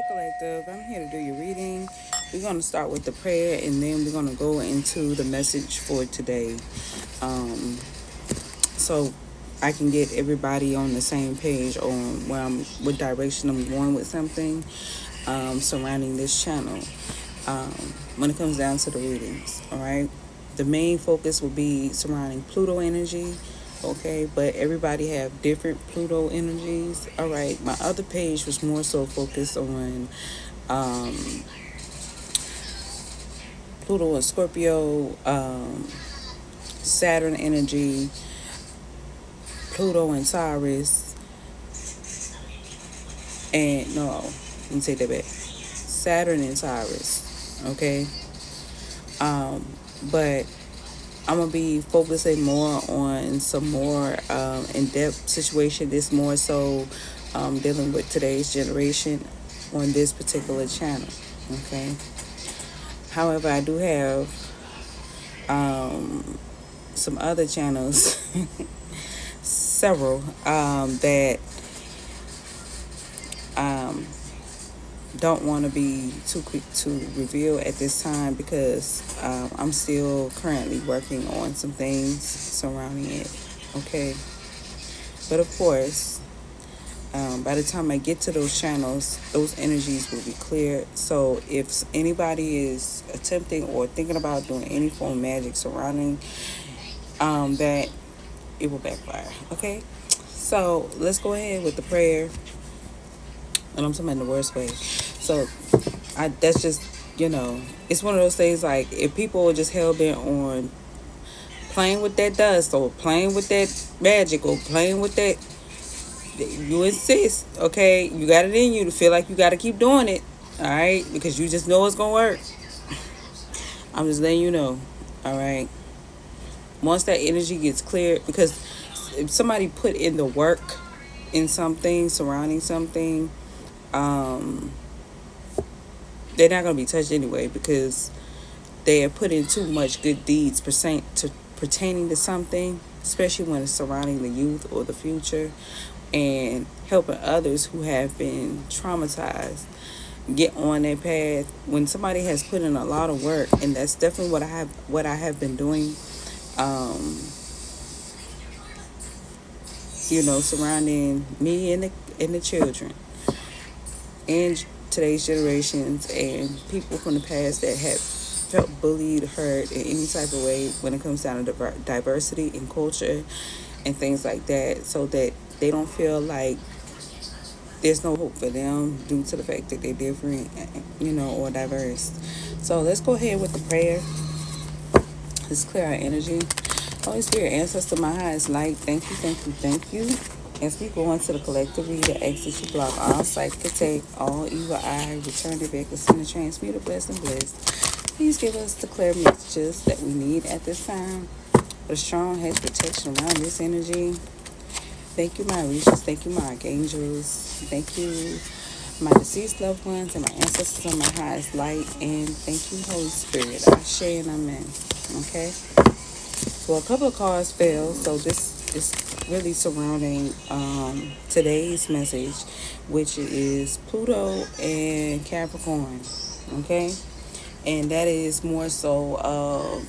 Collective. I'm here to do your reading. We're going to start with the prayer and then we're going to go into the message for today. So I can get everybody on the same page on what direction I'm going with something surrounding this channel. When it comes down to the readings, all right? The main focus will be surrounding Pluto energy. Okay, but everybody have different Pluto energies. All right, my other page was more so focused on Pluto and Scorpio, Saturn energy, Pluto and Taurus, and no, let me take that back. Saturn and Taurus. Okay, but I'm going to be focusing more on some more in-depth situation. This more so dealing with today's generation on this particular channel. Okay. However, I do have some other channels, several, that don't want to be too quick to reveal at this time because I'm still currently working on some things surrounding it. Okay, but of course, by the time I get to those channels, those energies will be clear. So if anybody is attempting or thinking about doing any form of magic surrounding that, it will backfire. Okay, so let's go ahead with the prayer. And I'm talking in the worst way. So that's just, it's one of those things like if people are just hell-bent on playing with that dust or playing with that magic or playing with that, you insist, okay? You got it in you to feel like you got to keep doing it, all right? Because you just know it's going to work. I'm just letting you know, all right? Once that energy gets cleared, because if somebody put in the work in something, surrounding something, they're not going to be touched anyway because they have put in too much good deeds pertaining to something, especially when it's surrounding the youth or the future, and helping others who have been traumatized get on their path. When somebody has put in a lot of work, and that's definitely what I have been doing, surrounding me and the children and today's generations and people from the past that have felt bullied, hurt in any type of way when it comes down to diversity and culture and things like that, so that they don't feel like there's no hope for them due to the fact that they're different, or diverse. So let's go ahead with the prayer. Let's clear our energy. Holy Spirit, ancestor, my highest light, thank you, thank you, thank you. As we go into the collective reader, ask that you block all psychic attack, all evil eye, return it back to send the transmuted, blessed, and blessed. Please give us the clear messages that we need at this time. A strong hedge protection around this energy. Thank you, my regents. Thank you, my archangels. Thank you, my deceased loved ones and my ancestors on my highest light. And thank you, Holy Spirit. Ashe and amen. Okay? Well, a couple of cards fell, so this is really surrounding today's message, which is Pluto and Capricorn. Okay? And that is more so of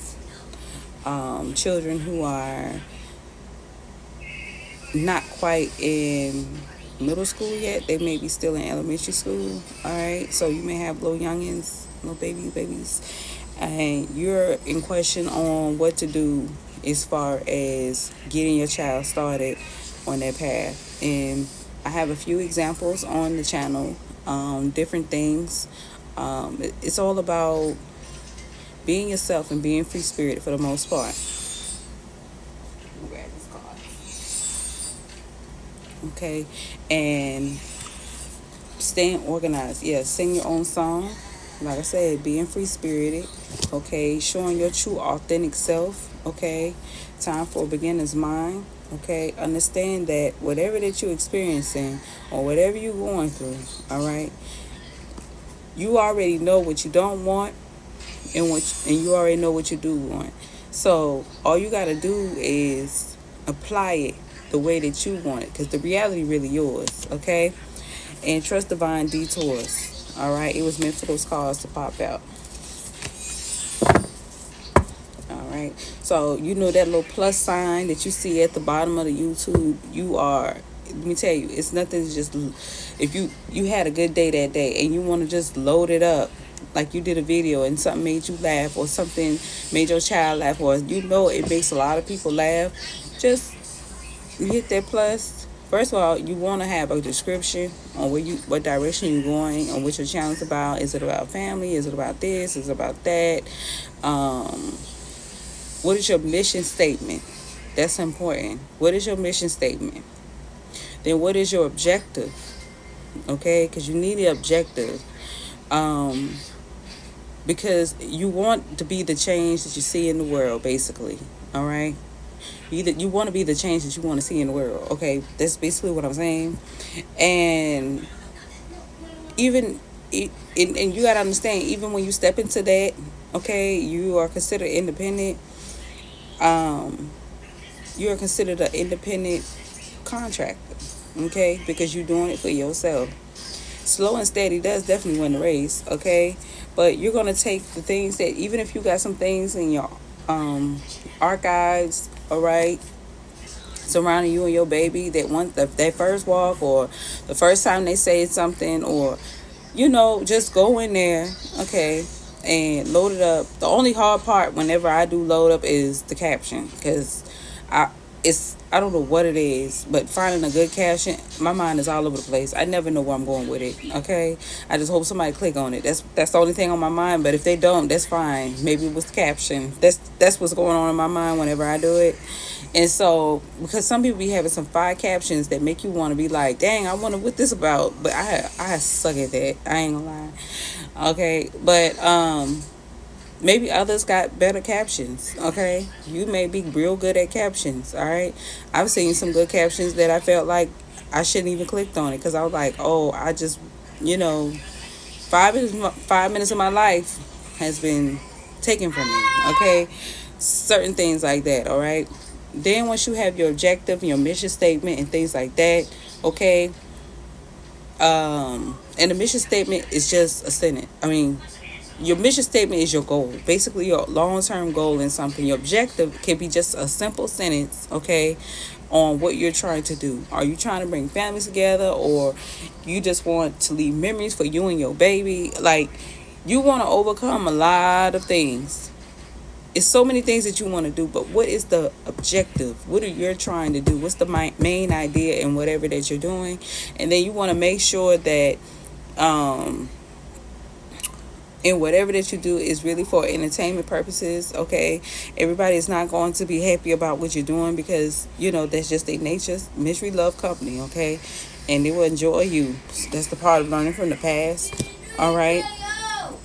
children who are not quite in middle school yet. They may be still in elementary school. All right, so you may have little youngins, little babies, and you're in question on what to do as far as getting your child started on that path. And I have a few examples on the channel, different things. It's all about being yourself and being free spirited for the most part. Grab this card. Okay, and staying organized. Yeah, sing your own song. Like I said, being free spirited. Okay, showing your true authentic self. Okay, time for a beginner's mind. Okay, understand that whatever that you're experiencing or whatever you're going through, all right, you already know what you don't want and you already know what you do want. So all you got to do is apply it the way that you want it, because the reality really yours. Okay, and trust divine detours. All right, it was meant for those cards to pop out. All right, so you know that little plus sign that you see at the bottom of the YouTube. You are. Let me tell you, it's nothing to just. If you had a good day that day and you want to just load it up, like you did a video and something made you laugh or something made your child laugh, or you know it makes a lot of people laugh, just hit that plus. First of all, you want to have a description on what direction you're going, on what your channel is about. Is it about family? Is it about this? Is it about that? Um, what is your mission statement? That's important. What is your mission statement? Then what is your objective? Okay, because you need the objective. Um, because you want to be the change that you see in the world, basically. All right. You want to be the change that you want to see in the world. Okay, that's basically what I'm saying. And even and you gotta understand, even when you step into that, okay, you are considered independent. Um, you are considered an independent contractor. Okay, because you're doing it for yourself. Slow and steady does definitely win the race. Okay, but you're gonna take the things that, even if you got some things in your archives, all right, surrounding you and your baby, that want that first walk, or the first time they say something, or just go in there, okay, and load it up. The only hard part whenever I do load up is the caption, because I I don't know what it is, but finding a good caption, my mind is all over the place. I never know where I'm going with it. Okay, I just hope somebody click on it. That's the only thing on my mind. But if they don't, that's fine. Maybe it was the caption. That's what's going on in my mind whenever I do it. And so, because some people be having some fire captions that make you want to be like, dang, I wonder what this about. But I suck at that. I ain't gonna lie. Okay, but maybe others got better captions. Okay, you may be real good at captions. All right, I've seen some good captions that I felt like I shouldn't even clicked on it, because I was like, oh, I just 5 minutes of my life has been taken from me. Okay, certain things like that. All right, then once you have your objective and your mission statement and things like that, okay, and the mission statement is just a sentence. I mean, your mission statement is your goal, basically your long-term goal in something. Your objective can be just a simple sentence, okay, on what you're trying to do. Are you trying to bring families together, or you just want to leave memories for you and your baby? Like, you want to overcome a lot of things. It's so many things that you want to do, but what is the objective? What are you trying to do? What's the main idea in whatever that you're doing? And then you want to make sure that and whatever that you do is really for entertainment purposes. Okay, everybody is not going to be happy about what you're doing, because that's just their nature. Misery love company. Okay, and they will enjoy you. That's the part of learning from the past. All right,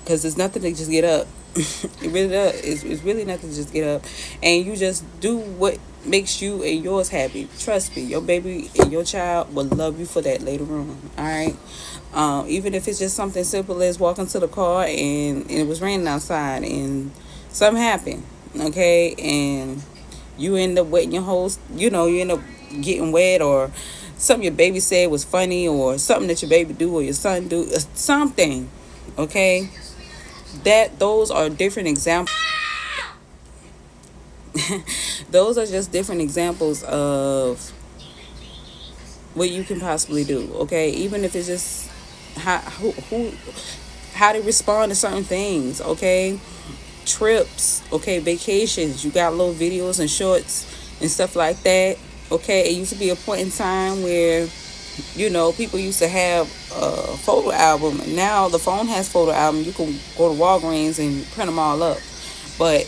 because there's nothing to just get up. It really does. It's really nothing to just get up, and you just do what makes you and yours happy. Trust me, your baby and your child will love you for that later on. All right. Even if it's just something simple as walking to the car and it was raining outside and something happened, okay, and you end up wetting your whole, you end up getting wet, or something your baby said was funny, or something that your baby do or your son do, something, okay, those are different examples. Those are just different examples of what you can possibly do, okay, even if it's just how they respond to certain things, okay, trips, okay, vacations. You got little videos and shorts and stuff like that, okay. It used to be a point in time where people used to have a photo album, and now the phone has photo album. You can go to Walgreens and print them all up, but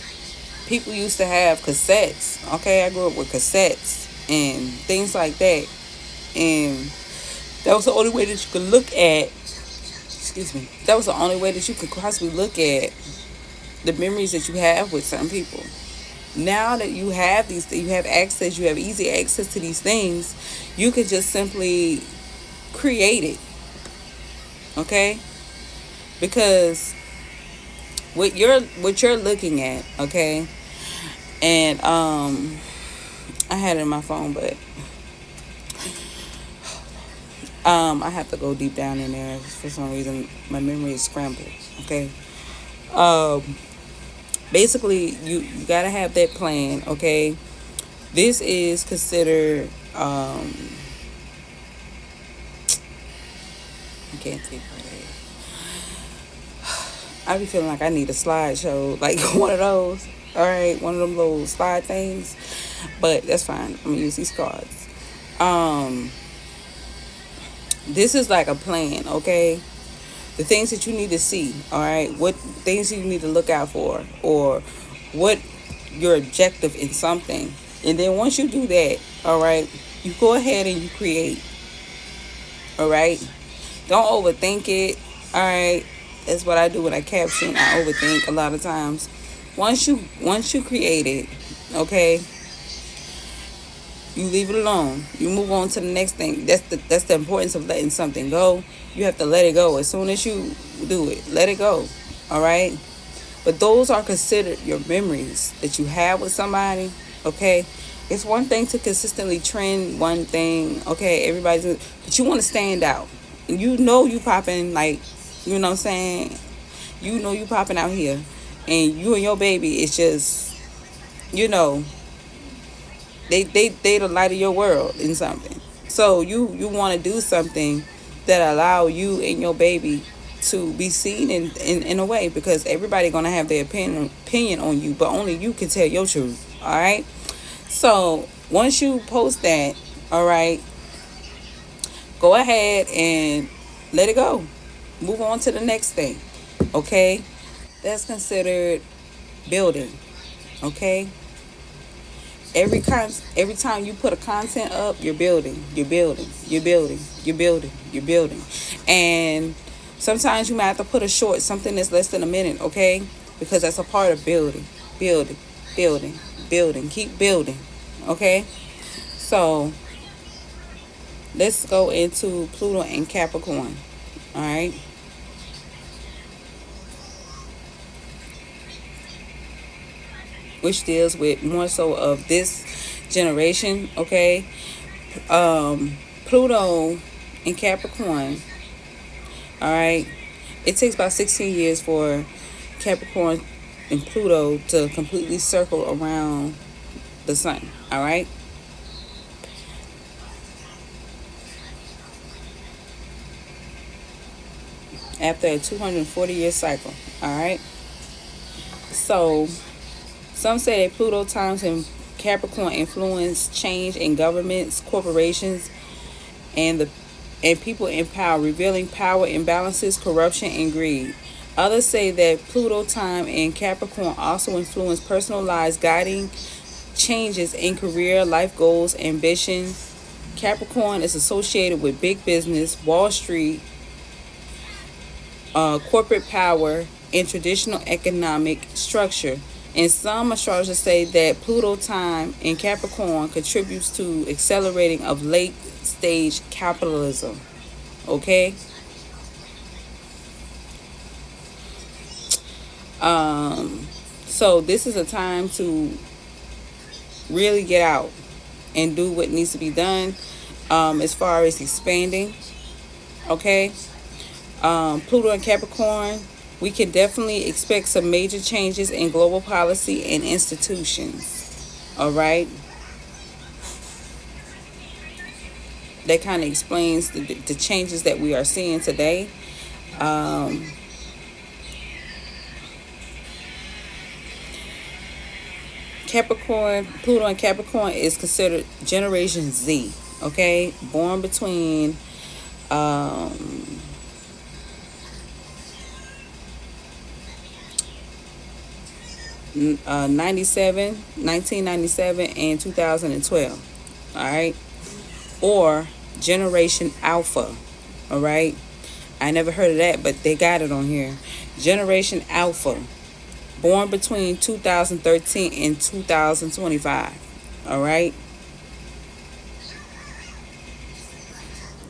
people used to have cassettes, okay. I grew up with cassettes and things like that, and that was the only way that you could look at, that was the only way that you could possibly look at the memories that you have with certain people. Now that you have you have access, you have easy access to these things, you can just simply create it, okay? Because what you're looking at, okay, and I had it in my phone, but I have to go deep down in there. For some reason, my memory is scrambled. Okay. Um, Basically, you gotta have that plan. Okay. This is considered. I can't think of it. I be feeling like I need a slideshow, like one of those. All right, one of them little slide things. But that's fine. I'm gonna use these cards. Um, this is like a plan. Okay, the things that you need to see. All right, what things you need to look out for, or what your objective in something. And then once you do that, all right, you go ahead and you create. All right, don't overthink it. All right, that's what I do when I caption. I overthink a lot of times. Once you create it, okay, you leave it alone. You move on to the next thing. That's the importance of letting something go. You have to let it go as soon as you do it. Let it go. All right. But those are considered your memories that you have with somebody. Okay. It's one thing to consistently trend one thing. Okay, but you want to stand out. And you know you popping, like, you know what I'm saying? You know you popping out here. And you and your baby, it's just, you know, they the light of your world in something. So you want to do something that allow you and your baby to be seen in a way, because everybody gonna have their opinion on you, but only you can tell your truth. All right. So once you post that, all right, go ahead and let it go. Move on to the next thing. Okay. That's considered building. Okay. Every time you put a content up, you're building, and sometimes you might have to put a short, something that's less than a minute, okay? Because that's a part of building, building, building. Keep building, okay? So let's go into Pluto and Capricorn, all right? Which deals with more so of this generation, okay? Pluto and Capricorn, all right? It takes about 16 years for Capricorn and Pluto to completely circle around the sun, all right? After a 240-year cycle, all right? So some say that Pluto times in Capricorn influence change in governments, corporations, and people in power, revealing power imbalances, corruption, and greed. Others say that Pluto time in Capricorn also influence personal lives, guiding changes in career, life goals, ambition. Capricorn is associated with big business, Wall Street, corporate power, and traditional economic structure. And some astrologers say that Pluto time in Capricorn contributes to accelerating of late stage capitalism. Okay? So this is a time to really get out and do what needs to be done, as far as expanding. Okay? Pluto and Capricorn, we can definitely expect some major changes in global policy and institutions. All right. That kind of explains the changes that we are seeing today. Pluto and Capricorn is considered Generation Z. Okay. Born between 1997 and 2012, all right, or Generation Alpha, all right. I never heard of that, but they got it on here. Generation Alpha, born between 2013 and 2025, all right.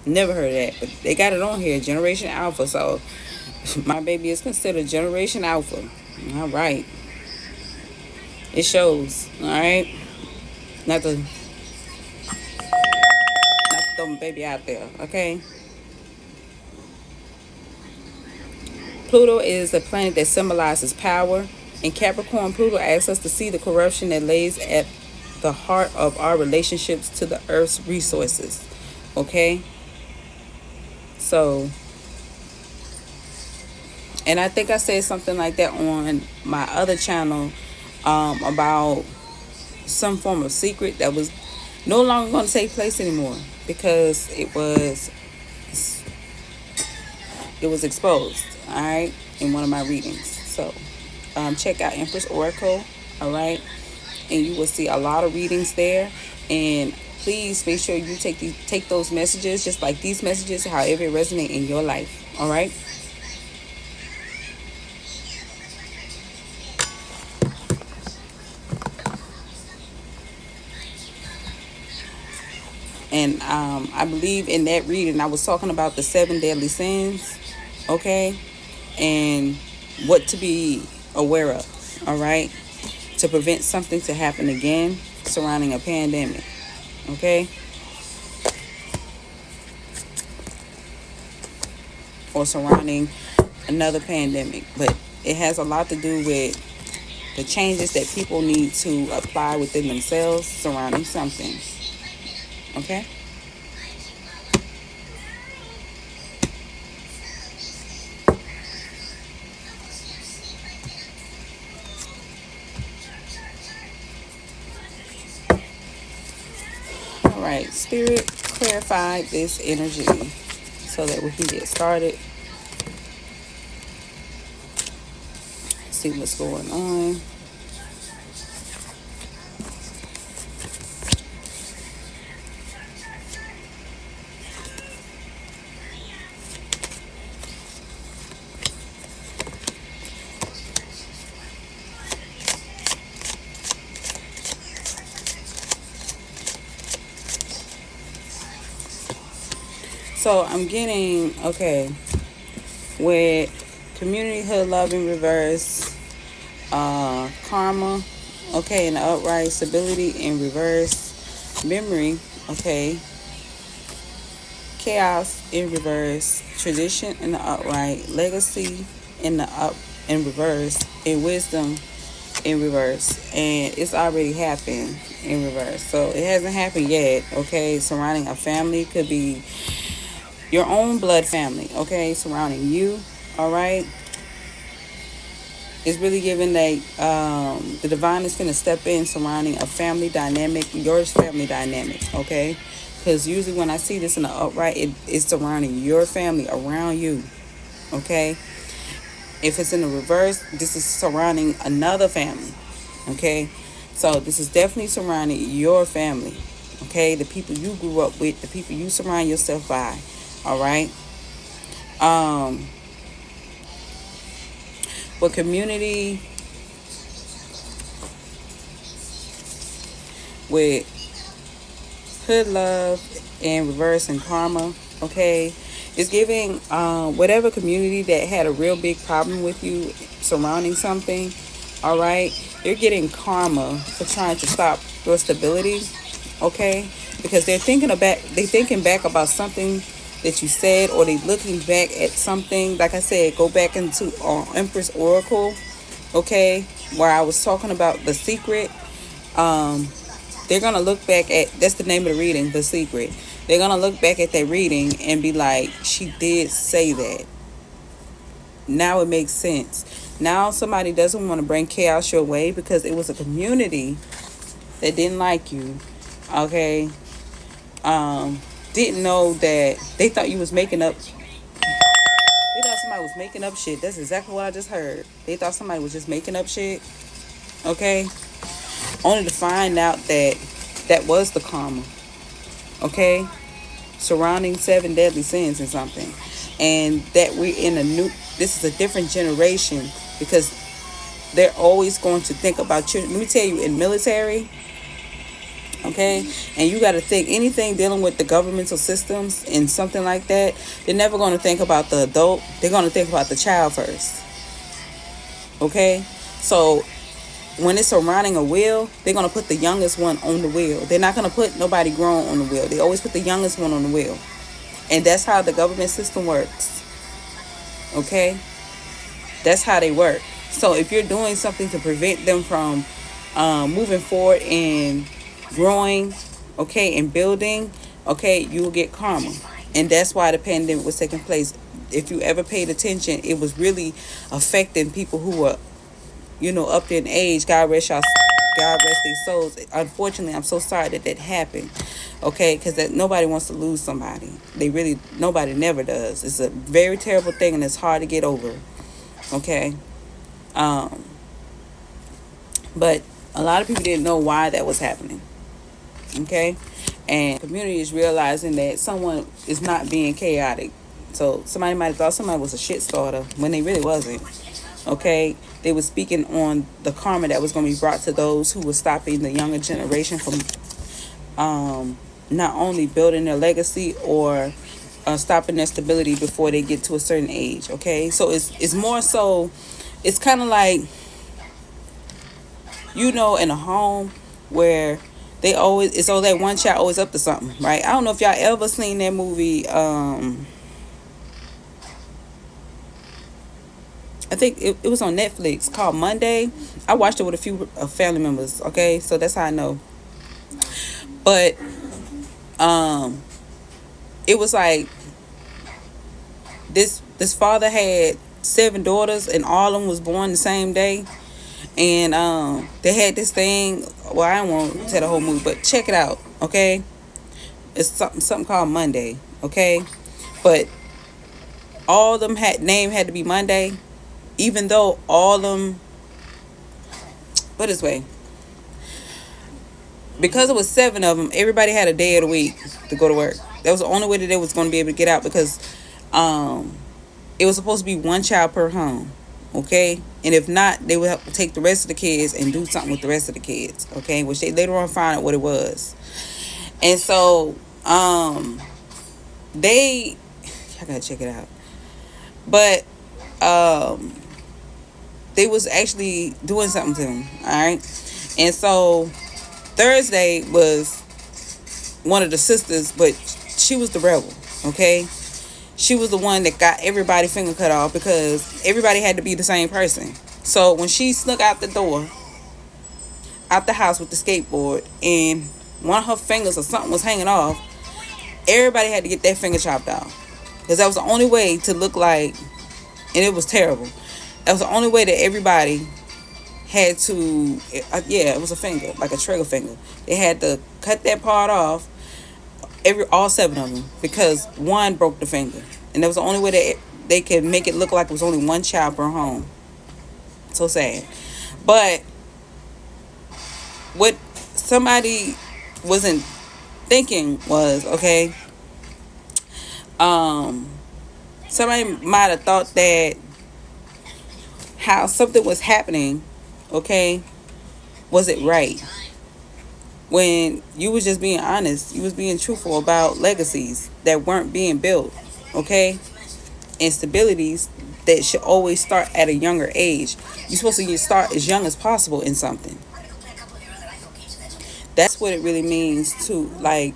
Never heard of that, but they got it on here, Generation Alpha. So my baby is considered Generation Alpha. All right. It shows, all right? Not to throw my baby out there, okay? Pluto is a planet that symbolizes power. In Capricorn, Pluto asks us to see the corruption that lays at the heart of our relationships to the Earth's resources. Okay? So, and I think I said something like that on my other channel about some form of secret that was no longer going to take place anymore because it was exposed, all right, in one of my readings. So check out Empress Oracle, all right, and you will see a lot of readings there. And please make sure you take those messages, just like these messages, however it resonates in your life, all right. And I believe in that reading I was talking about the 7 deadly sins, okay, and what to be aware of, all right, to prevent something to happen again surrounding a pandemic, okay, or surrounding another pandemic. But it has a lot to do with the changes that people need to apply within themselves surrounding something, okay. All right, Spirit, clarify this energy so that we can get started. See what's going on. So I'm getting, okay, with community, hood, love in reverse, karma, okay, in the upright, stability in reverse, memory, okay, chaos in reverse, tradition in the upright, legacy in reverse, and wisdom in reverse. And it's already happened in reverse. So it hasn't happened yet, okay, surrounding a family. Could be your own blood family, okay, surrounding you, all right. It's really giving that the divine is going to step in surrounding a family dynamic, your family dynamic, okay, because usually when I see this in the upright, it's surrounding your family around you, okay. If it's in the reverse, this is surrounding another family, okay. So this is definitely surrounding your family, okay, the people you grew up with, the people you surround yourself by. All right. With community, with hood, love, and reverse and karma, okay, it's giving whatever community that had a real big problem with you surrounding something, all right, they're getting karma for trying to stop your stability, okay, because they're thinking back about something that you said, or they looking back at something. Like I said, go back into Empress Oracle, okay, where I was talking about the secret. They're gonna look back at, that's the name of the reading, The Secret. They're gonna look back at that reading and be like, she did say that. Now it makes sense. Now somebody doesn't want to bring chaos your way because it was a community that didn't like you, okay. Didn't know that, they thought you was making up. They thought somebody was making up shit. That's exactly what I just heard. They thought somebody was just making up shit, okay, only to find out that that was the karma, okay, surrounding 7 deadly sins and something. And that we're in this is a different generation, because they're always going to think about children. Let me tell you, in military, okay, and you got to think anything dealing with the governmental systems and something like that, they're never going to think about the adult. They're going to think about the child first, okay. So when it's surrounding a wheel, they're going to put the youngest one on the wheel. They're not going to put nobody grown on the wheel. They always put the youngest one on the wheel. And that's how the government system works, okay. That's how they work. So if you're doing something to prevent them from moving forward and growing, okay, and building, okay, you will get karma. And that's why the pandemic was taking place. If you ever paid attention, it was really affecting people who were, up there in age. God rest their souls. Unfortunately, I'm so sorry that happened. Okay, because that nobody wants to lose somebody. Nobody never does. It's a very terrible thing, and it's hard to get over. Okay, but a lot of people didn't know why that was happening. Okay, and the community is realizing that someone is not being chaotic. So somebody might have thought somebody was a shit starter when they really wasn't. Okay, they were speaking on the karma that was going to be brought to those who were stopping the younger generation from not only building their legacy or stopping their stability before they get to a certain age. Okay, so it's more so, it's kind of like, in a home where it's all that one child always up to something, right? I don't know if y'all ever seen that movie. I think it was on Netflix called Monday. I watched it with a few family members. Okay, so that's how I know. But it was like this father had 7 daughters, and all of them was born the same day. And they had this thing. Well, I don't want to tell the whole movie, but check it out. Okay, it's something called Monday. Okay, but all of them had to be Monday, even though all of them. Put this way, because it was 7 of them, everybody had a day of the week to go to work. That was the only way that they was going to be able to get out, because it was supposed to be 1 child per home. Okay, and if not, they would have to take the rest of the kids and do something with the rest of the kids. Okay, which they later on found out what it was. And so I gotta check it out. But they was actually doing something to them. All right, and so Thursday was one of the sisters, but she was the rebel. Okay, she was the one that got everybody finger cut off, because everybody had to be the same person. So when she snuck out the door, out the house with the skateboard, and one of her fingers or something was hanging off, everybody had to get their finger chopped off, because that was the only way to look like, and it was terrible. That was the only way that everybody had to, it was a finger, like a trigger finger. They had to cut that part off, all 7 of them, because one broke the finger, and that was the only way that they could make it look like it was only 1 child per home. So sad. But what somebody wasn't thinking was, okay, somebody might have thought that how something was happening, okay, was it right? When you was just being honest, you was being truthful about legacies that weren't being built, okay? Instabilities that should always start at a younger age. You're supposed to start as young as possible in something. That's what it really means to, like,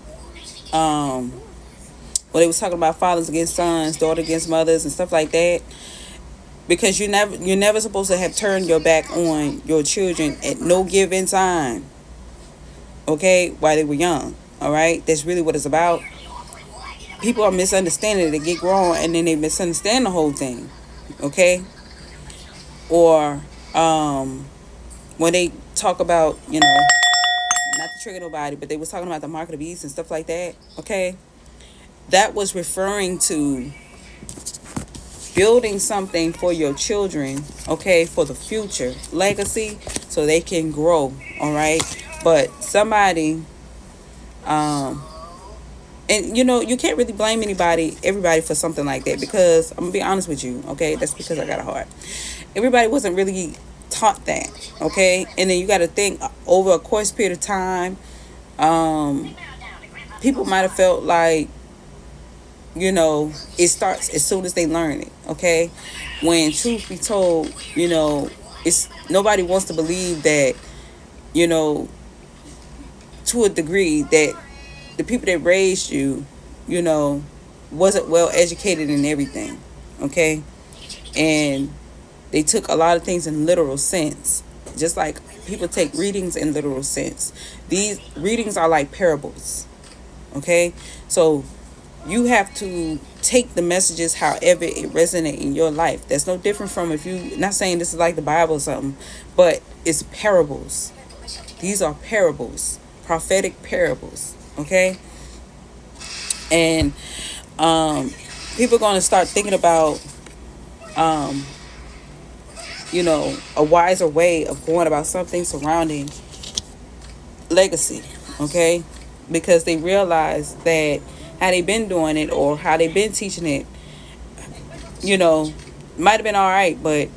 when they was talking about fathers against sons, daughter against mothers, and stuff like that. Because you're never supposed to have turned your back on your children at no given time. Okay, while they were young. All right, that's really what it's about. People are misunderstanding it. They get grown and then they misunderstand the whole thing. Okay, or when they talk about, not to trigger nobody, but they was talking about the mark of the beast and stuff like that. Okay, that was referring to building something for your children, okay, for the future legacy, so they can grow. All right, but somebody and you can't really blame everybody for something like that, because I'm gonna be honest with you, okay, that's because I got a heart. Everybody wasn't really taught that, okay, and then you got to think over a course period of time, people might have felt like, it starts as soon as they learn it, okay? When truth be told, it's nobody wants to believe that, to a degree, that the people that raised you, wasn't well educated in everything, okay? And They took a lot of things in literal sense, just like people take readings in literal sense. These readings are like parables, okay? So you have to take the messages however it resonates in your life. That's no different from, if you, not saying this is like the Bible or something, but it's parables. These are parables, prophetic parables, okay? And people are going to start thinking about, a wiser way of going about something surrounding legacy, okay? Because they realize that how they been doing it or how they been teaching it, might have been all right, but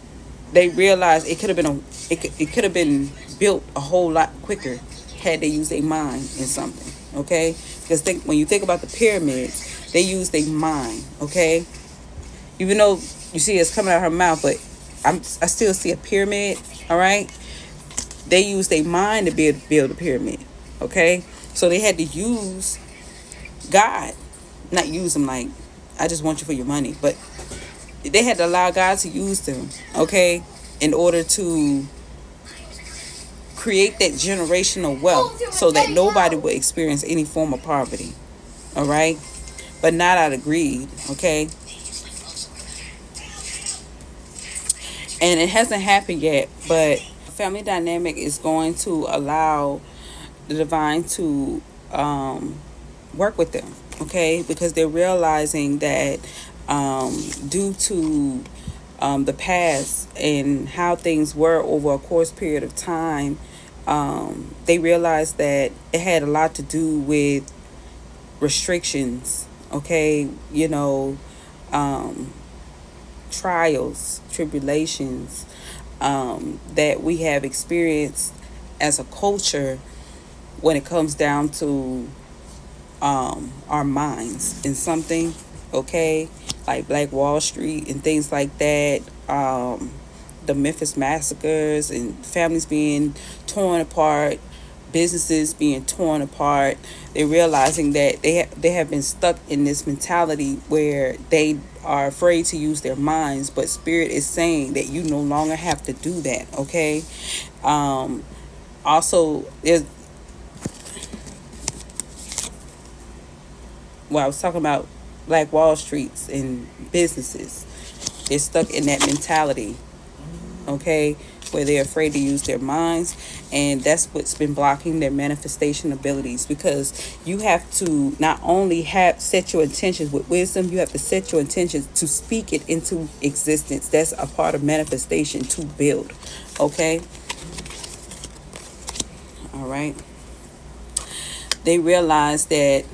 they realize it could have been it could have been built a whole lot quicker had they used their mind in something, okay? Because when you think about the pyramids, they use their mind, okay? Even though you see it's coming out of her mouth, but I still see a pyramid, all right? They use their mind to build a pyramid, okay? So they had to use God, not use them like, I just want you for your money, but they had to allow God to use them, okay, in order to create that generational wealth so that nobody would experience any form of poverty, all right? But not out of greed, okay? And it hasn't happened yet, but family dynamic is going to allow the divine to work with them, okay? Because they're realizing that due to the past and how things were over a course period of time, they realized that it had a lot to do with restrictions, okay? Trials, tribulations that we have experienced as a culture when it comes down to our minds in something, okay? Like Black Wall Street and things like that, the Memphis massacres and families being torn apart, businesses being torn apart. They're realizing that they have been stuck in this mentality where they are afraid to use their minds, but Spirit is saying that you no longer have to do that, okay? Also, there's, I was talking about Black Wall Streets and businesses. They're stuck in that mentality, okay, where they're afraid to use their minds, and that's what's been blocking their manifestation abilities. Because you have to not only set your intentions with wisdom, you have to set your intentions to speak it into existence. That's a part of manifestation, to build, okay? All right. They realized that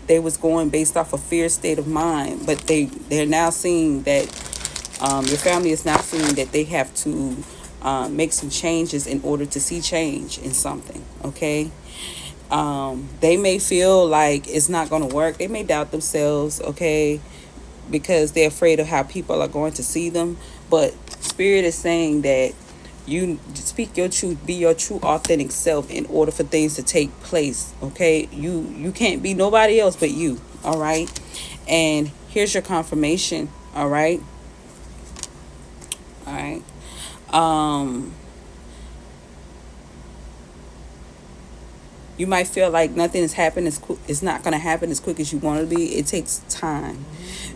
they was going based off a fear state of mind, but they're now seeing that your family is now seeing that they have to make some changes in order to see change in something, okay? They may feel like it's not going to work. They may doubt themselves, okay, because they're afraid of how people are going to see them. But Spirit is saying that you speak your truth, be your true authentic self in order for things to take place, okay? You can't be nobody else but you, all right? And here's your confirmation, all right? All right. You might feel like nothing is happening it's not going to happen as quick as you want it to be. It takes time,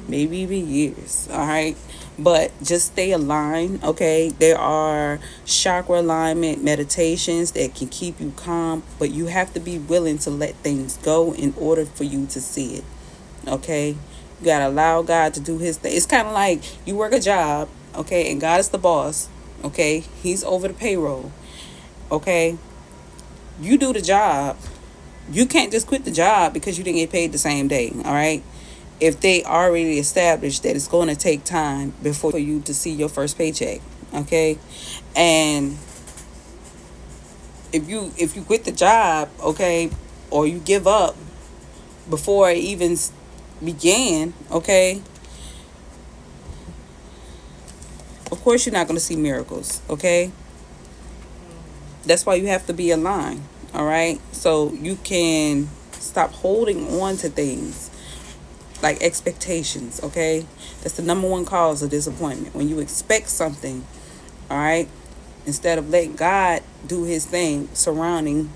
maybe even years, all right? But just stay aligned, okay? There are chakra alignment meditations that can keep you calm, but you have to be willing to let things go in order for you to see it, okay? You got to allow God to do his thing. It's kind of like you work a job, okay, and God is the boss, okay? He's over the payroll, okay? You do the job. You can't just quit the job because you didn't get paid the same day, all right? If they already established that it's going to take time before you to see your first paycheck, okay? And if you quit the job, okay, or you give up before it even began, okay, of course you're not going to see miracles, okay? That's why you have to be aligned, all right? So you can stop holding on to things, like expectations, okay? That's the number one cause of disappointment. When you expect something, all right, instead of letting God do his thing surrounding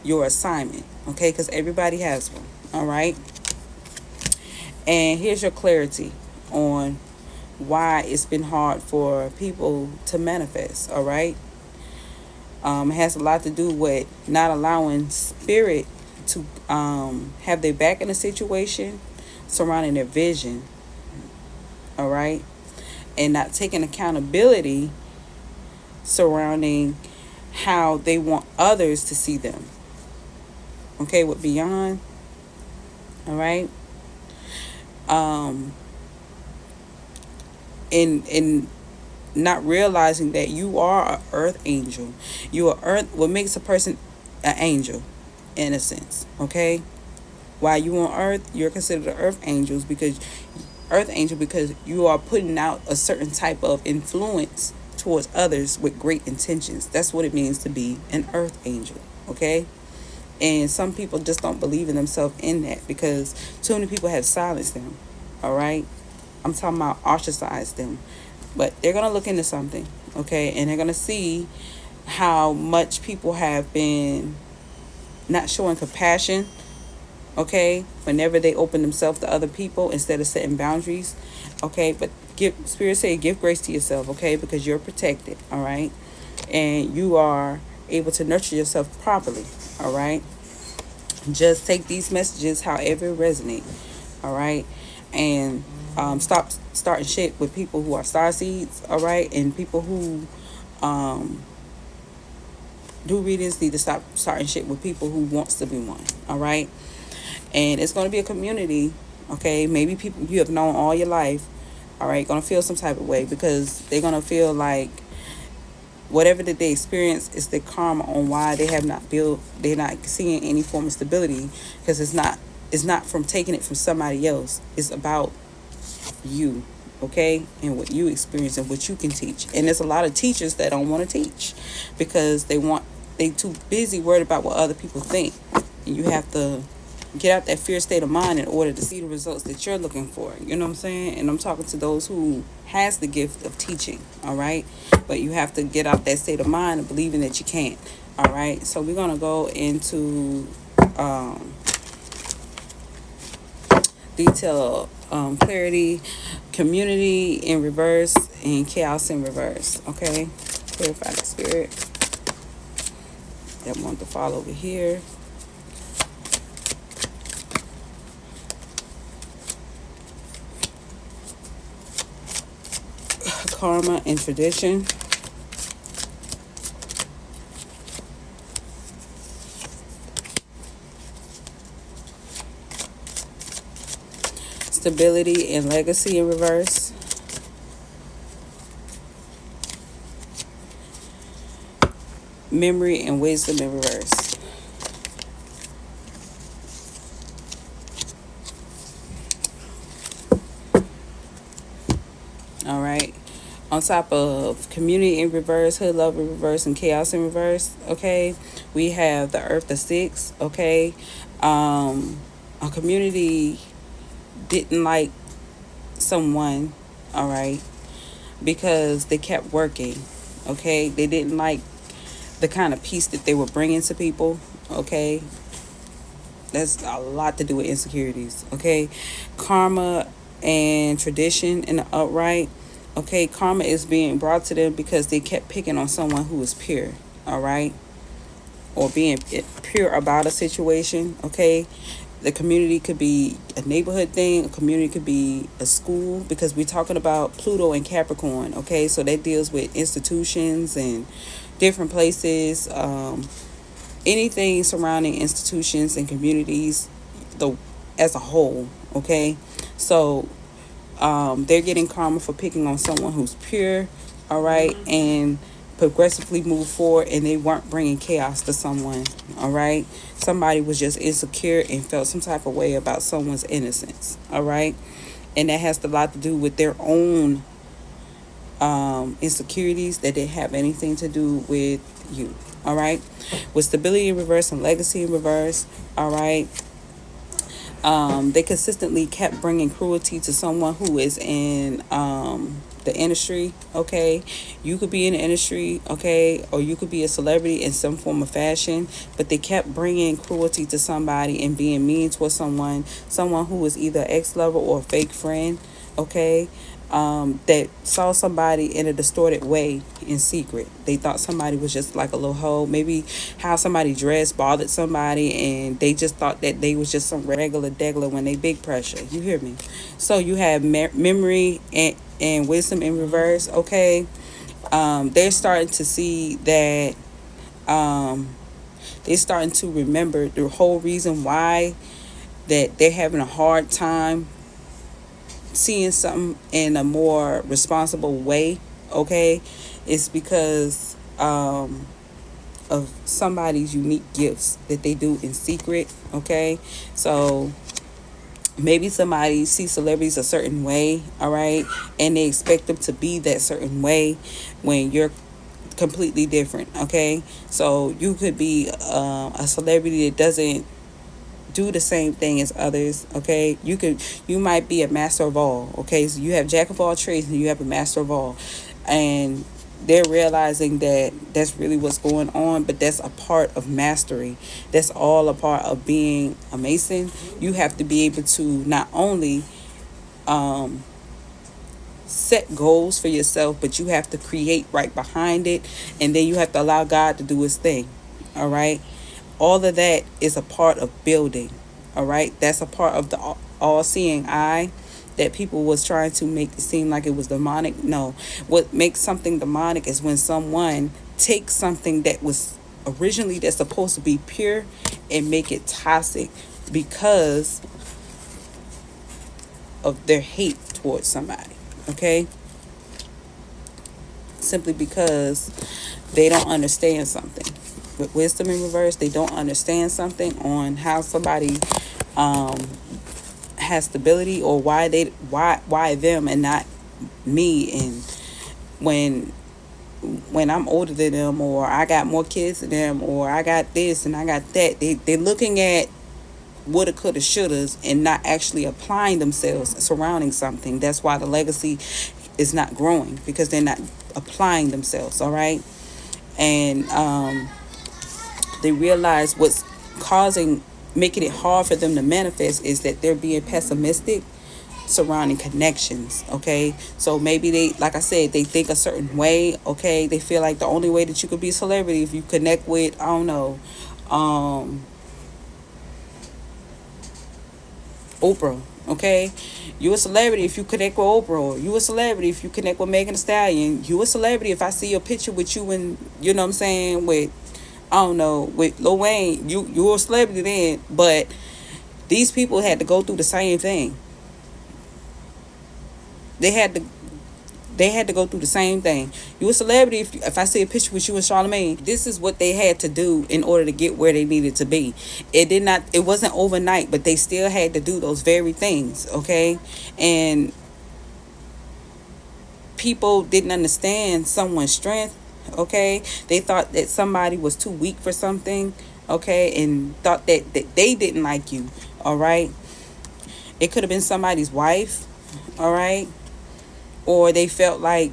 your assignment, okay? Because everybody has one, all right? And here's your clarity on why it's been hard for people to manifest, all right? It has a lot to do with not allowing spirit to have their back in a situation surrounding their vision, all right? And not taking accountability surrounding how they want others to see them, okay, with beyond, all right? In not realizing that you are an earth angel. You are earth. What makes a person an angel, in a sense, okay? While you on earth, you're considered an earth angel because you are putting out a certain type of influence towards others with great intentions. That's what it means to be an earth angel, okay? And some people just don't believe in themselves in that because too many people have silenced them, all right? I'm talking about ostracized them. But they're going to look into something, okay? And they're going to see how much people have been not showing compassion, okay, whenever they open themselves to other people instead of setting boundaries, okay? But Spirit say give grace to yourself, okay, because you're protected, all right? And you are able to nurture yourself properly, all right? Just take these messages however it resonates, all right? And stop starting shit with people who are star seeds, all right? And people who do readings need to stop starting shit with people who wants to be one, all right? And it's going to be a community, okay? Maybe people you have known all your life, all right, going to feel some type of way because they're going to feel like whatever that they experience is the karma on why they're not seeing any form of stability because it's not from taking it from somebody else. It's about you, okay, and what you experience and what you can teach. And there's a lot of teachers that don't want to teach because they too busy worried about what other people think. And you have to get out that fear state of mind in order to see the results that you're looking for. You know what I'm saying? And I'm talking to those who has the gift of teaching, all right? But you have to get out that state of mind of believing that you can, all right? So we're going to go into detail, clarity, community in reverse, and chaos in reverse, okay? Clarify the spirit that want to fall over here. Karma and tradition. Stability and legacy in reverse. Memory and wisdom in reverse. All right. On top of community in reverse, hood love in reverse, and chaos in reverse, okay, we have the earth of six, okay. A community didn't like someone, all right, because they kept working, okay. They didn't like the kind of peace that they were bringing to people, okay. That's a lot to do with insecurities, okay. Karma and tradition in the upright. Okay, karma is being brought to them because they kept picking on someone who was pure, all right? Or being pure about a situation, okay? The community could be a neighborhood thing. A community could be a school because we're talking about Pluto and Capricorn, okay? So that deals with institutions and different places, anything surrounding institutions and communities as a whole, okay? So they're getting karma for picking on someone who's pure, all right, and progressively move forward, and they weren't bringing chaos to someone, all right. Somebody was just insecure and felt some type of way about someone's innocence, all right, and that has a lot to do with their own insecurities that didn't have anything to do with you, all right. With stability in reverse and legacy in reverse, all right. They consistently kept bringing cruelty to someone who is in the industry. Okay, you could be in the industry, okay, or you could be a celebrity in some form of fashion, but they kept bringing cruelty to somebody and being mean towards someone who was either ex-lover or a fake friend. Okay, that saw somebody in a distorted way in secret. They thought somebody was just like a little hoe. Maybe how somebody dressed bothered somebody, and they just thought that they was just some regular degular when they big pressure. You hear me? So you have memory and wisdom in reverse. Okay, they're starting to see that. They're starting to remember the whole reason why that they're having a hard time seeing something in a more responsible way. Okay, it's because of somebody's unique gifts that they do in secret. Okay, so maybe somebody sees celebrities a certain way, all right, and they expect them to be that certain way when you're completely different. Okay, so you could be a celebrity that doesn't do the same thing as others. Okay, you might be a master of all. Okay, so you have jack of all trades and you have a master of all, and they're realizing that that's really what's going on, but that's a part of mastery. That's all a part of being a mason. You have to be able to not only set goals for yourself, but you have to create right behind it, and then you have to allow God to do his thing. All right, all of that is a part of building. All right, that's a part of the all-seeing eye that people was trying to make it seem like it was demonic. No, what makes something demonic is when someone takes something that was originally that's supposed to be pure and make it toxic because of their hate towards somebody. Okay, simply because they don't understand something. With wisdom in reverse, they don't understand something on how somebody has stability, or why them and not me. And when I'm older than them, or I got more kids than them, or I got this and I got that, they're looking at woulda, coulda, shouldas, and not actually applying themselves surrounding something. That's why the legacy is not growing, because they're not applying themselves. All right, and they realize what's making it hard for them to manifest is that they're being pessimistic surrounding connections. Okay, so maybe they, like I said, they think a certain way. Okay, they feel like the only way that you could be a celebrity if you connect with, I don't know, Oprah. Okay, you a celebrity if you connect with Oprah. You a celebrity if you connect with Megan Thee Stallion. You a celebrity if I see a picture with you, and you know what I'm saying, with, I don't know, with Lil Wayne. You're a celebrity then. But these people had to go through the same thing. They had to go through the same thing. You a celebrity if I see a picture with you and Charlamagne. This is what they had to do in order to get where they needed to be. It wasn't overnight, but they still had to do those very things. Okay, and people didn't understand someone's strength. Okay, they thought that somebody was too weak for something. Okay, and thought that they didn't like you. All right, it could have been somebody's wife. All right, or they felt like,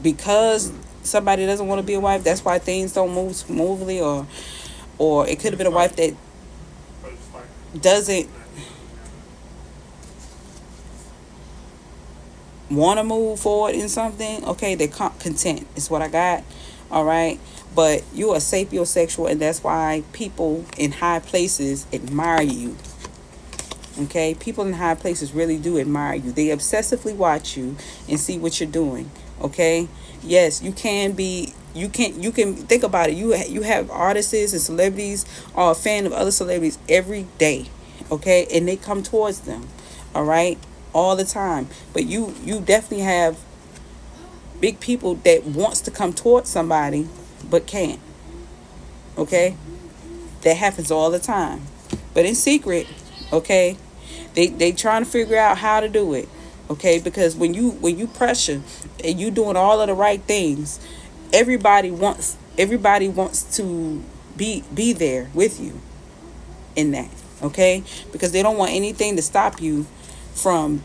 because somebody doesn't want to be a wife, that's why things don't move smoothly. Or it could have been a wife that doesn't want to move forward in something. Okay, they're content is what I got. All right, but you're a sapiosexual, and that's why people in high places admire you. Okay, people in high places really do admire you. They obsessively watch you and see what you're doing. Okay, yes, you can think about it. You have artists and celebrities are a fan of other celebrities every day. Okay, and they come towards them. All right, all the time. But you definitely have big people that wants to come towards somebody but can't. Okay, that happens all the time, but in secret. Okay, they trying to figure out how to do it. Okay, because when you pressure and you doing all of the right things, everybody wants to be there with you in that. okay? Because they don't want anything to stop you from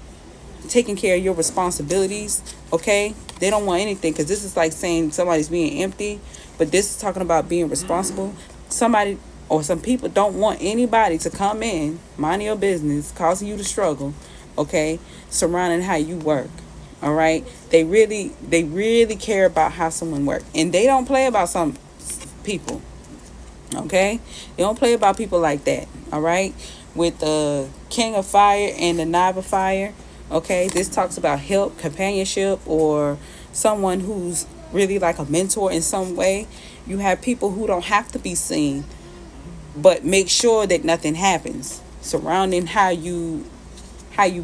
taking care of your responsibilities, okay? They don't want anything, because this is like saying somebody's being empty, but this is talking about being responsible. Somebody or some people don't want anybody to come in, mind your business, causing you to struggle, okay, surrounding how you work. All right, they really care about how someone works, and they don't play about some people. Okay, they don't play about people like that. All right, with the King of Fire and the Knight of Fire. Okay, this talks about help, companionship, or someone who's really like a mentor in some way. You have people who don't have to be seen, but make sure that nothing happens surrounding how you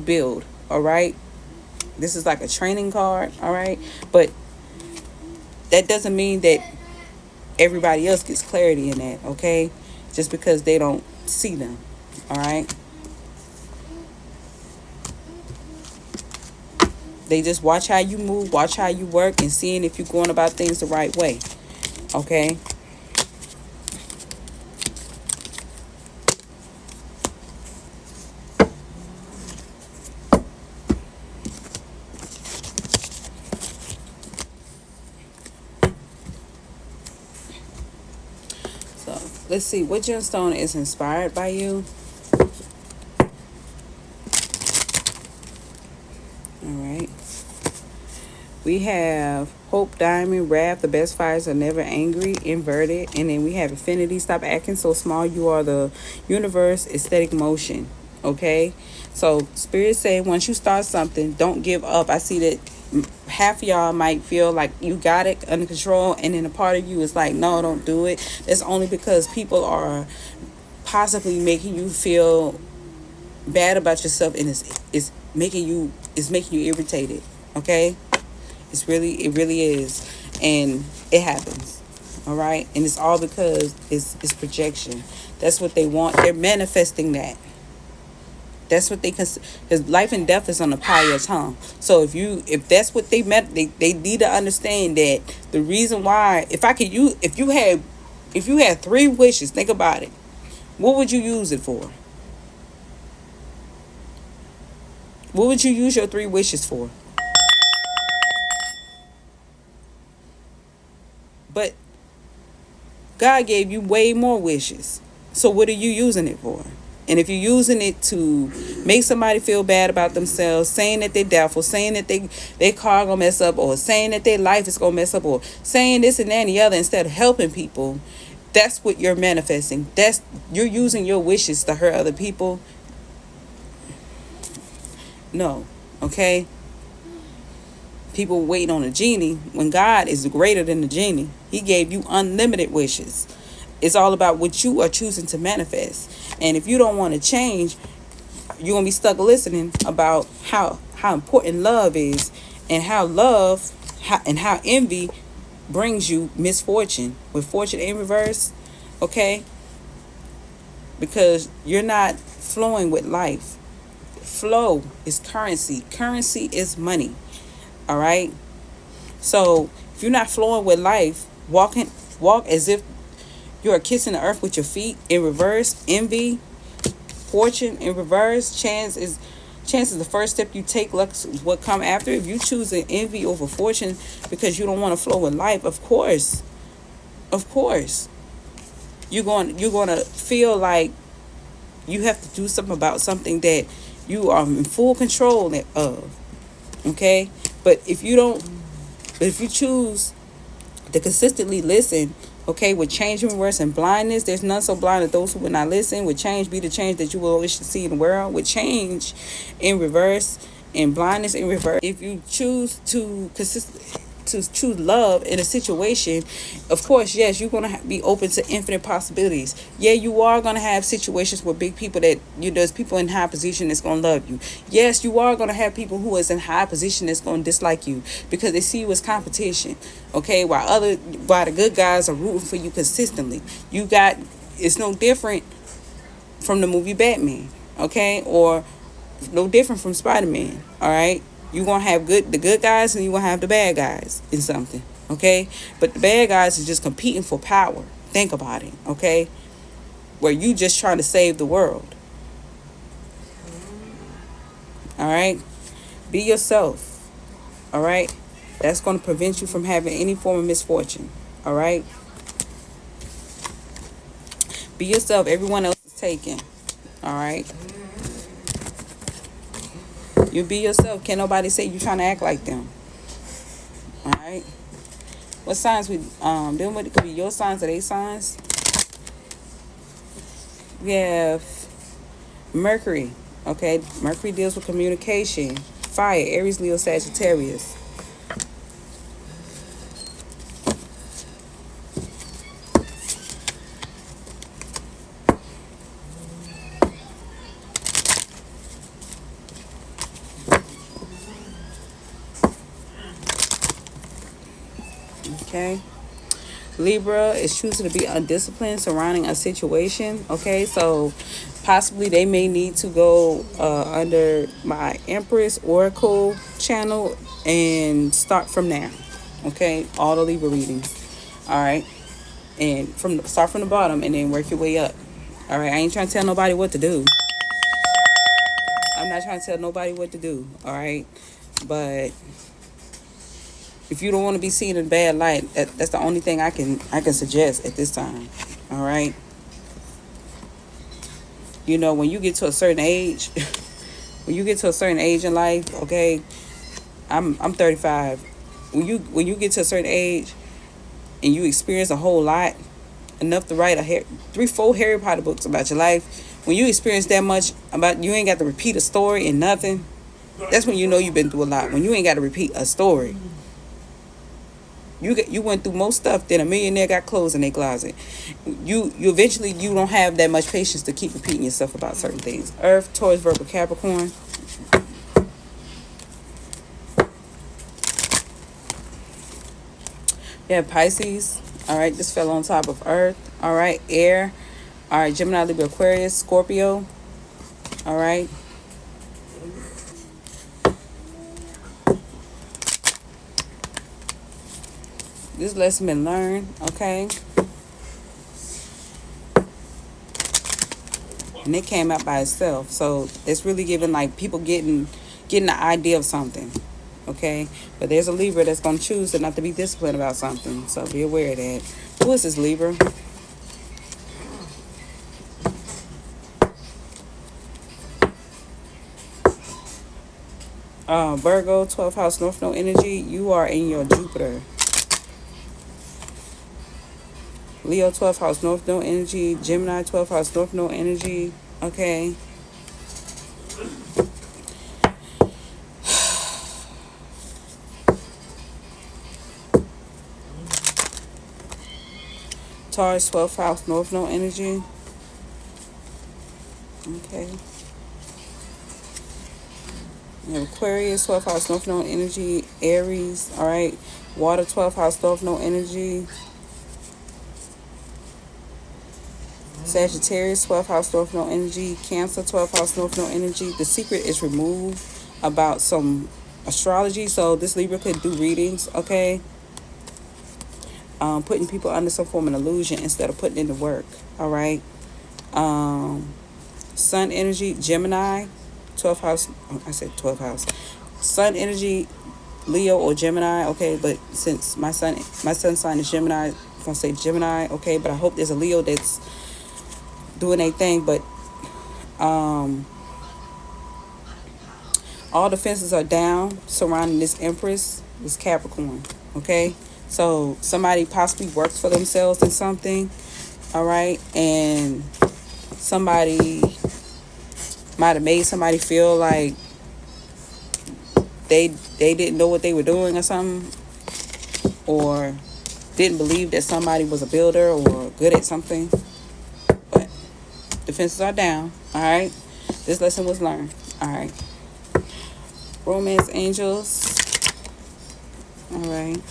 build. All right, this is like a training card. All right, but that doesn't mean that everybody else gets clarity in that. Okay, just because they don't see them. All right, they just watch how you move, watch how you work, and seeing if you're going about things the right way. Okay, so let's see what gemstone is inspired by you. All right. We have Hope Diamond, Wrath, the best fires are never angry, inverted. And then we have Infinity, stop acting so small, you are the universe, aesthetic motion. Okay? So Spirit say once you start something, don't give up. I see that half of y'all might feel like you got it under control, and then a part of you is like, no, don't do it. That's only because people are possibly making you feel bad about yourself, and it's making you irritated. Okay, it really is, and it happens. All right, and it's all because it's projection. That's what they want. They're manifesting that. That's what they consider. Because life and death is on the power of your tongue. So if that's what they meant, they need to understand that the reason why, if you had 3 wishes, think about it. What would you use it for? What would you use your 3 wishes for? But God gave you way more wishes. So what are you using it for? And if you're using it to make somebody feel bad about themselves, saying that they're doubtful, saying that their car gonna mess up, or saying that their life is gonna mess up, or saying this and that and the other instead of helping people, that's what you're manifesting. You're using your wishes to hurt other people. No, okay? People wait on a genie when God is greater than the genie. He gave you unlimited wishes. It's all about what you are choosing to manifest. And if you don't want to change, you're going to be stuck listening about how important love is, and how envy brings you misfortune, with fortune in reverse. Okay? Because you're not flowing with life. Flow is currency. Currency is money. All right? So if you're not flowing with life, walk as if you are kissing the earth with your feet in reverse. Envy, fortune in reverse. Chance is the first step you take. Luck is what come after. If you choose an envy over fortune because you don't want to flow with life, of course, you're going to feel like you have to do something about something that you are in full control of. Okay, but if you choose to consistently listen, okay, with change in reverse and blindness, there's none so blind as those who will not listen. With change be the change that you will wish to see in the world. With change in reverse and blindness in reverse, if you choose to choose love in a situation, of course, yes, you're going to be open to infinite possibilities. Yeah, you are going to have situations where big people there's people in high position that's going to love you. Yes, you are going to have people who is in high position that's going to dislike you because they see you as competition. Okay, while the good guys are rooting for you consistently. It's no different from the movie Batman, okay, or no different from Spider-Man. All right, you're going to have the good guys, and you're going to have the bad guys in something, okay? But the bad guys is just competing for power. Think about it, okay? Where you just trying to save the world. right? Be yourself. All right? That's going to prevent you from having any form of misfortune. All right? Be yourself. Everyone else is taken. All right? You be yourself. Can't nobody say you trying to act like them. All right? What signs we dealing with? It could be your signs or their signs. We have Mercury. Okay? Mercury deals with communication. Fire. Aries, Leo, Sagittarius. Okay? Libra is choosing to be undisciplined surrounding a situation. Okay? So possibly they may need to go under my Empress Oracle channel and start from there. Okay? All the Libra readings. Alright? And start from the bottom and then work your way up. Alright? I ain't trying to tell nobody what to do. I'm not trying to tell nobody what to do. Alright? But if you don't want to be seen in a bad light, that's the only thing I can suggest at this time. All right. You know, when you get to a certain age, when you get to a certain age in life, okay, I'm 35. When you get to a certain age and you experience a whole lot, enough to write 3-4 Harry Potter books about your life. When you experience that much about, you ain't got to repeat a story and nothing. That's when you know you've been through a lot. When you ain't got to repeat a story. You went through most stuff. Then a millionaire got clothes in their closet. You eventually you don't have that much patience to keep repeating yourself about certain things. Earth, Taurus, Virgo, Capricorn. Yeah, Pisces. All right, this fell on top of Earth. All right, Air. All right, Gemini, Libra, Aquarius, Scorpio. All right. This lesson been learned, okay? And it came out by itself. So it's really giving like people getting the idea of something. Okay? But there's a Libra that's gonna choose to not to be disciplined about something. So be aware of that. Who is this Libra? Virgo, 12th house, North Node energy. You are in your Jupiter. Leo, 12th house, North Node energy. Gemini, 12th house, North Node energy. Okay. Taurus, 12th house, North Node energy. Okay. We have Aquarius, 12th house, North Node energy. Aries, all right. Water, 12th house, North Node energy. Sagittarius, 12th house, North Node energy. Cancer, 12th house, North Node energy. The secret is removed about some astrology. So this Libra could do readings, okay? Putting people under some form of illusion instead of putting in the work, all right? Sun energy, Gemini, 12th house. I said 12th house. Sun energy, Leo or Gemini, okay? But since my sun sign is Gemini, I'm going to say Gemini, okay? But I hope there's a Leo that's doing a thing, but all the fences are down surrounding this Empress, this Capricorn, okay? So somebody possibly works for themselves in something, all right? And somebody might have made somebody feel like they didn't know what they were doing or something, or didn't believe that somebody was a builder or good at something. The fences are down, all right? This lesson was learned, all right? Romance angels, all right?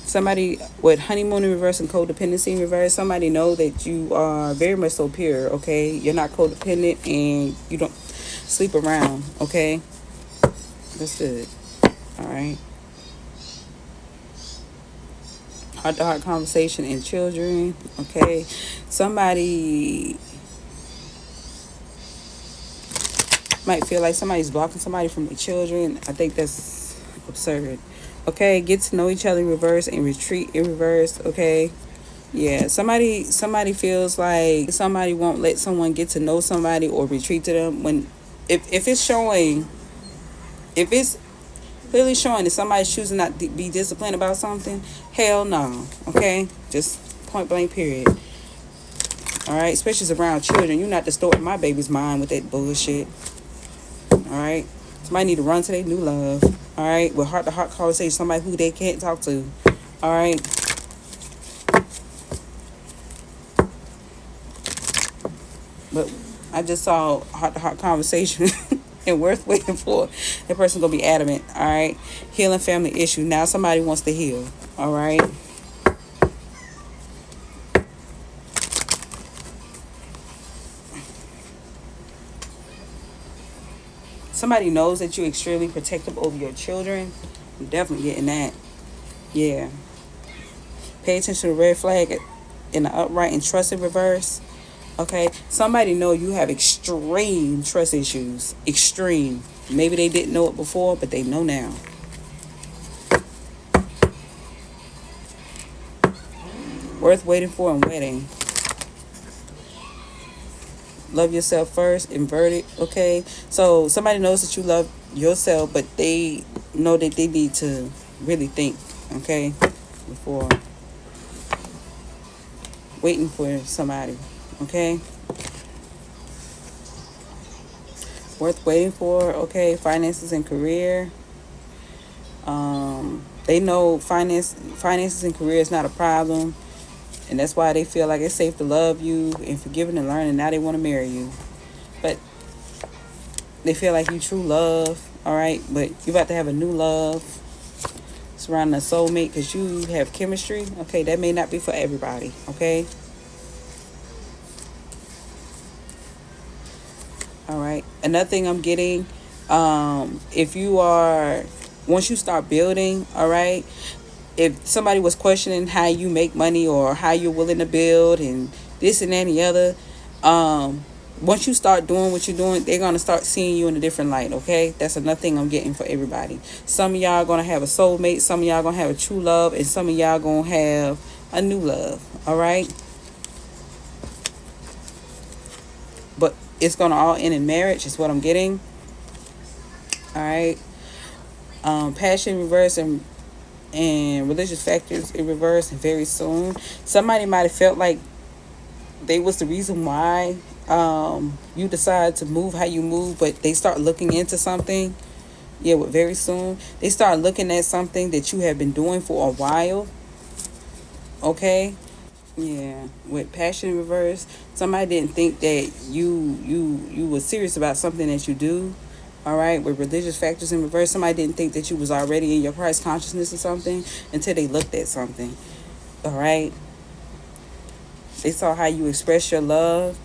Somebody with honeymoon in reverse and codependency in reverse, somebody know that you are very much so pure, okay? You're not codependent and you don't sleep around, okay? That's good, all right? Heart-to-heart conversation and children, okay? Somebody Might feel like somebody's blocking somebody from their children. I think that's absurd. Okay, get to know each other in reverse and retreat in reverse. Okay, yeah, somebody feels like somebody won't let someone get to know somebody or retreat to them when if it's showing, if it's clearly showing that somebody's choosing not to be disciplined about something, hell no. Okay, just point blank period. All right, especially around children. You're not distorting my baby's mind with that bullshit. All right, somebody need to run to their new love. All right, with heart to heart conversation, somebody who they can't talk to. All right. But I just saw heart to heart conversation and worth waiting for. That person gonna be adamant. All right, healing family issue. Now somebody wants to heal. All right. Somebody knows that you're extremely protective over your children. I'm definitely getting that. Yeah. Pay attention to the red flag in the upright and trust in reverse. Okay. Somebody know you have extreme trust issues. Extreme. Maybe they didn't know it before, but they know now. Worth waiting for and wedding. Love yourself first, inverted. Okay, so somebody knows that you love yourself, but they know that they need to really think, okay, before waiting for somebody. Okay, worth waiting for. Okay, finances and career. They know finances and career is not a problem, and that's why they feel like it's safe to love you and forgiving and learning. Now they want to marry you, but they feel like you true love. All right, but you about to have a new love surrounding a soulmate because you have chemistry. Okay, that may not be for everybody. Okay. All right. Another thing I'm getting, if you are, once you start building, all right, if somebody was questioning how you make money or how you're willing to build and this and that and the other, once you start doing what you're doing, they're going to start seeing you in a different light, okay? That's another thing I'm getting for everybody. Some of y'all going to have a soulmate, some of y'all going to have a true love, and some of y'all going to have a new love, all right? But it's going to all end in marriage is what I'm getting, all right? Passion in reverse and religious factors in reverse and very soon. Somebody might have felt like they was the reason why you decide to move how you move, but they start looking into something. Yeah, with very soon. They start looking at something that you have been doing for a while. Okay? Yeah, with passion in reverse. Somebody didn't think that you were serious about something that you do. All right, with religious factors in reverse, somebody didn't think that you was already in your Christ consciousness or something until they looked at something. All right, they saw how you express your love.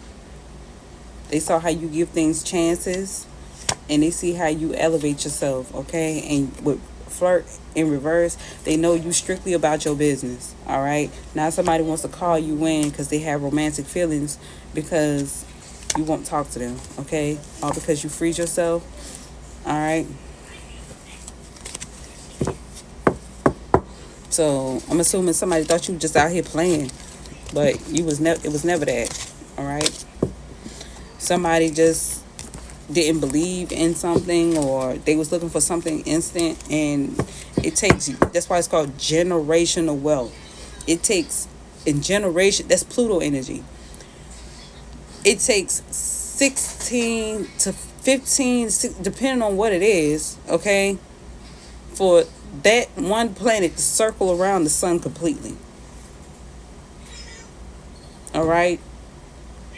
They saw how you give things chances, and they see how you elevate yourself. Okay, and with flirt in reverse, they know you strictly about your business. All right, now somebody wants to call you in because they have romantic feelings because you won't talk to them. Okay, all because you freed yourself. All right. So I'm assuming somebody thought you were just out here playing, but you was it was never that. All right. Somebody just didn't believe in something, or they was looking for something instant, and it takes. That's why it's called generational wealth. It takes in generation. That's Pluto energy. It takes 16 to 15, depending on what it is, okay, for that one planet to circle around the sun completely. All right?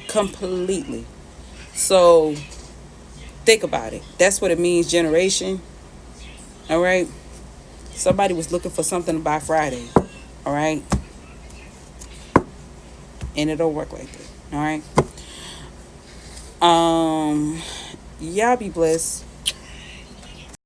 Completely. So, think about it. That's what it means, generation. All right? Somebody was looking for something by Friday. All right? And it don't work like that. All right? Y'all be blessed.